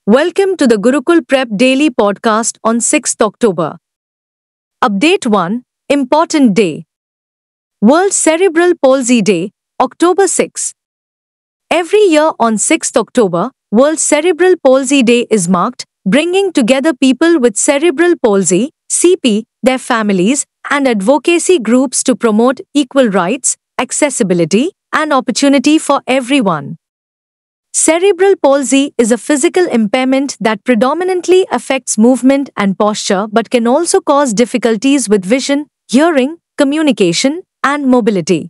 Welcome to the Gurukul Prep Daily Podcast on 6th October. Update 1. Important Day. World Cerebral Palsy Day, October 6. Every year on 6th October, World Cerebral Palsy Day is marked, bringing together people with cerebral palsy, CP, their families, and advocacy groups to promote equal rights, accessibility, and opportunity for everyone. Cerebral palsy is a physical impairment that predominantly affects movement and posture but can also cause difficulties with vision, hearing, communication, and mobility.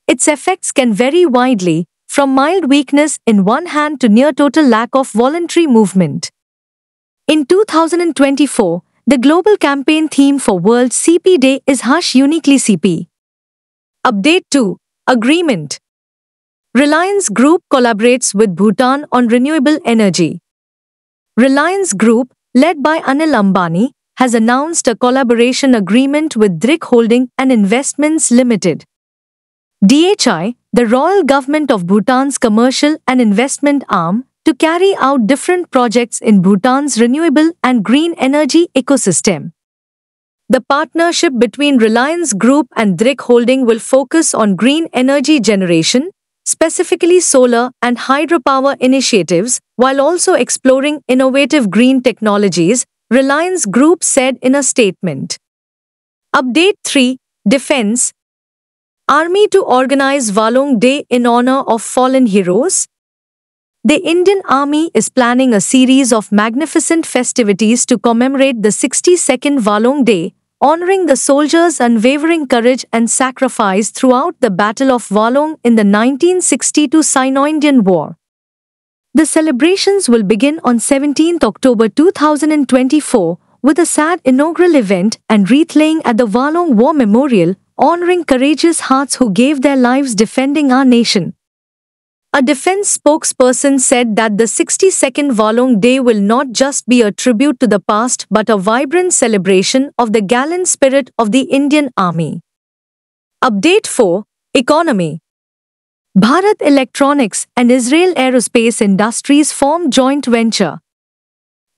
Its effects can vary widely, from mild weakness in one hand to near total lack of voluntary movement. In 2024, the global campaign theme for World CP Day is Hush Uniquely CP. Update 2. Agreement. Reliance Group collaborates with Bhutan on renewable energy. Reliance Group, led by Anil Ambani, has announced a collaboration agreement with DRIC Holding and Investments Limited. DHI, the Royal Government of Bhutan's commercial and investment arm, to carry out different projects in Bhutan's renewable and green energy ecosystem. The partnership between Reliance Group and DRIC Holding will focus on green energy generation, specifically solar and hydropower initiatives, while also exploring innovative green technologies, Reliance Group said in a statement. Update 3. Defense. Army to organize Walong Day in honor of fallen heroes. The Indian Army is planning a series of magnificent festivities to commemorate the 62nd Walong Day, honoring the soldiers' unwavering courage and sacrifice throughout the Battle of Walong in the 1962 Sino-Indian War. The celebrations will begin on 17th October 2024 with a sad inaugural event and wreath-laying at the Walong War Memorial, honoring courageous hearts who gave their lives defending our nation. A defense spokesperson said that the 62nd Walong Day will not just be a tribute to the past but a vibrant celebration of the gallant spirit of the Indian Army. Update 4. Economy. Bharat Electronics and Israel Aerospace Industries form joint venture.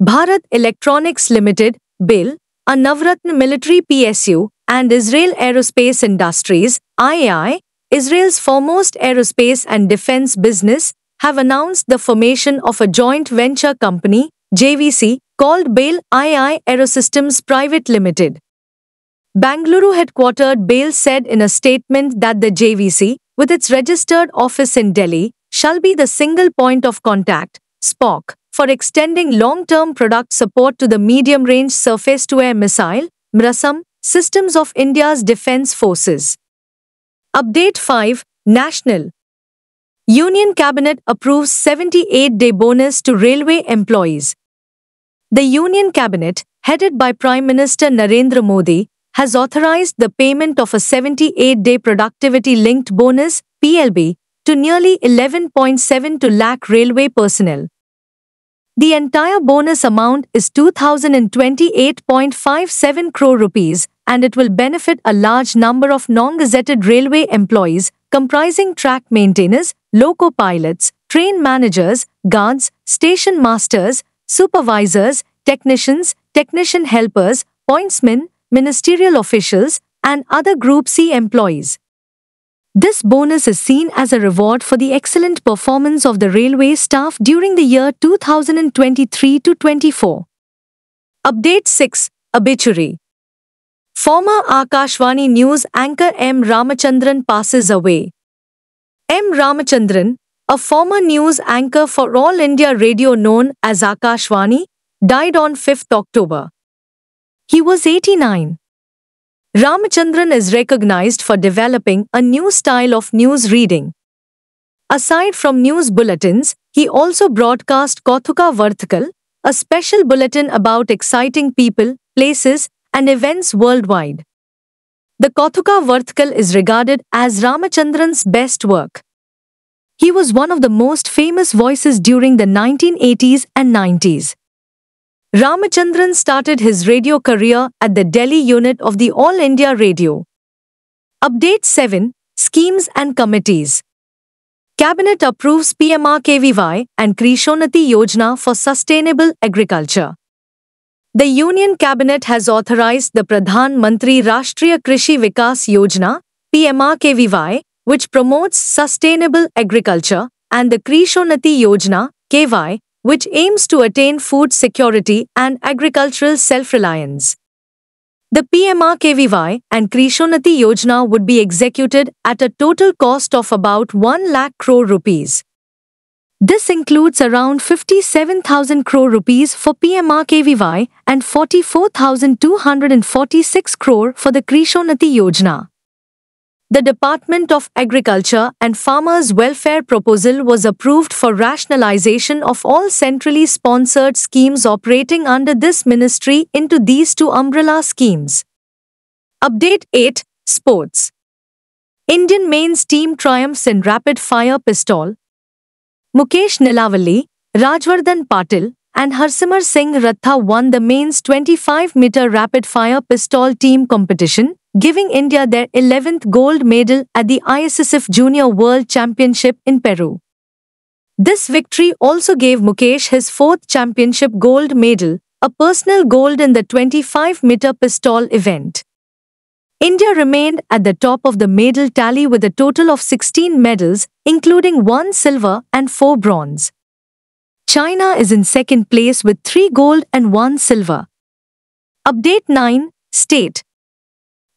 Bharat Electronics Limited, BIL, a Navratna military PSU, and Israel Aerospace Industries, IAI, Israel's foremost aerospace and defense business, have announced the formation of a joint venture company, JVC, called BAIL IAI Aerosystems Private Limited. Bangalore-headquartered BAIL said in a statement that the JVC, with its registered office in Delhi, shall be the single point of contact, SPOC, for extending long-term product support to the medium-range surface-to-air missile, MRASAM, systems of India's defense forces. Update 5. National. Union Cabinet approves 78-day bonus to railway employees. The Union Cabinet, headed by Prime Minister Narendra Modi, has authorized the payment of a 78-day productivity-linked bonus, PLB, to nearly 11.72 lakh railway personnel. The entire bonus amount is 2,028.57 crore rupees, and it will benefit a large number of non-gazetted railway employees comprising track maintainers, loco pilots, train managers, guards, station masters, supervisors, technicians, technician helpers, pointsmen, ministerial officials, and other Group C employees. This bonus is seen as a reward for the excellent performance of the railway staff during the year 2023-24. Update 6. Obituary. Former Akashvani News anchor M. Ramachandran passes away. M. Ramachandran, a former news anchor for All India Radio known as Akashvani, died on 5th October. He was 89. Ramachandran is recognized for developing a new style of news reading. Aside from news bulletins, he also broadcast Kauthuka Varthakal, a special bulletin about exciting people, places, and events worldwide. The Kauthuka Varthakal is regarded as Ramachandran's best work. He was one of the most famous voices during the 1980s and 90s. Ramachandran started his radio career at the Delhi unit of the All India Radio. Update 7. Schemes and Committees. Cabinet approves PMRKVY and Krishonati Yojana for sustainable agriculture. The Union Cabinet has authorized the Pradhan Mantri Rashtriya Krishi Vikas Yojana (PMRKVY), which promotes sustainable agriculture, and the Krishonati Yojana (KY), which aims to attain food security and agricultural self-reliance. The PMRKVY and Krishonati Yojana would be executed at a total cost of about 1 lakh crore rupees. This includes around 57,000 crore rupees for PMRKVY and 44,246 crore for the Krishonati Yojana. The Department of Agriculture and Farmers' Welfare proposal was approved for rationalization of all centrally sponsored schemes operating under this ministry into these two umbrella schemes. Update 8. Sports. Indian men's team triumphs in rapid-fire pistol. Mukesh Nilavalli, Rajvardhan Patil, and Harsimar Singh Ratha won the men's 25-meter rapid-fire pistol team competition, giving India their 11th gold medal at the ISSF Junior World Championship in Peru. This victory also gave Mukesh his 4th championship gold medal, a personal gold in the 25-meter pistol event. India remained at the top of the medal tally with a total of 16 medals, including 1 silver and 4 bronze. China is in second place with 3 gold and 1 silver. Update 9. State.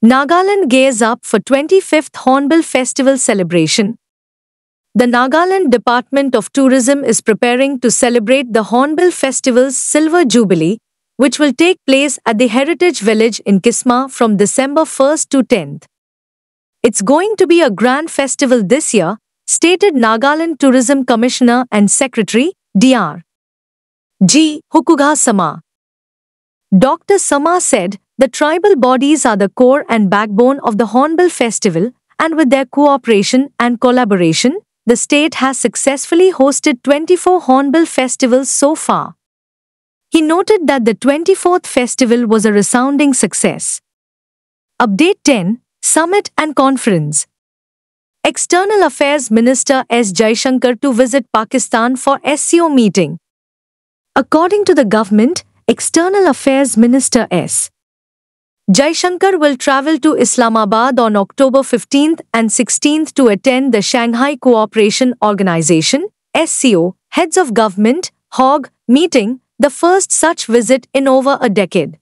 Nagaland gears up for 25th Hornbill Festival celebration. The Nagaland Department of Tourism is preparing to celebrate the Hornbill Festival's Silver Jubilee, which will take place at the Heritage Village in Kisma from December 1st to 10th. It's going to be a grand festival this year, stated Nagaland Tourism Commissioner and Secretary, Dr. G. Hukugha Sama. Dr. Sama said, the tribal bodies are the core and backbone of the Hornbill Festival, and with their cooperation and collaboration, the state has successfully hosted 24 Hornbill festivals so far. He noted that the 24th festival was a resounding success. Update 10. Summit and Conference. External Affairs Minister S. Jaishankar to visit Pakistan for SCO meeting. According to the government, External Affairs Minister S. Jaishankar will travel to Islamabad on October 15th and 16th to attend the Shanghai Cooperation Organization (SCO) Heads of Government (HOG) meeting, the first such visit in over a decade.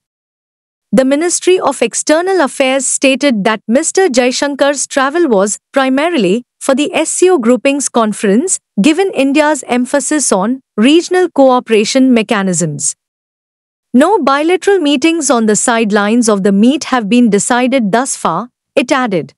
The Ministry of External Affairs stated that Mr. Jaishankar's travel was primarily for the SCO Groupings Conference, given India's emphasis on regional cooperation mechanisms. No bilateral meetings on the sidelines of the meet have been decided thus far, it added.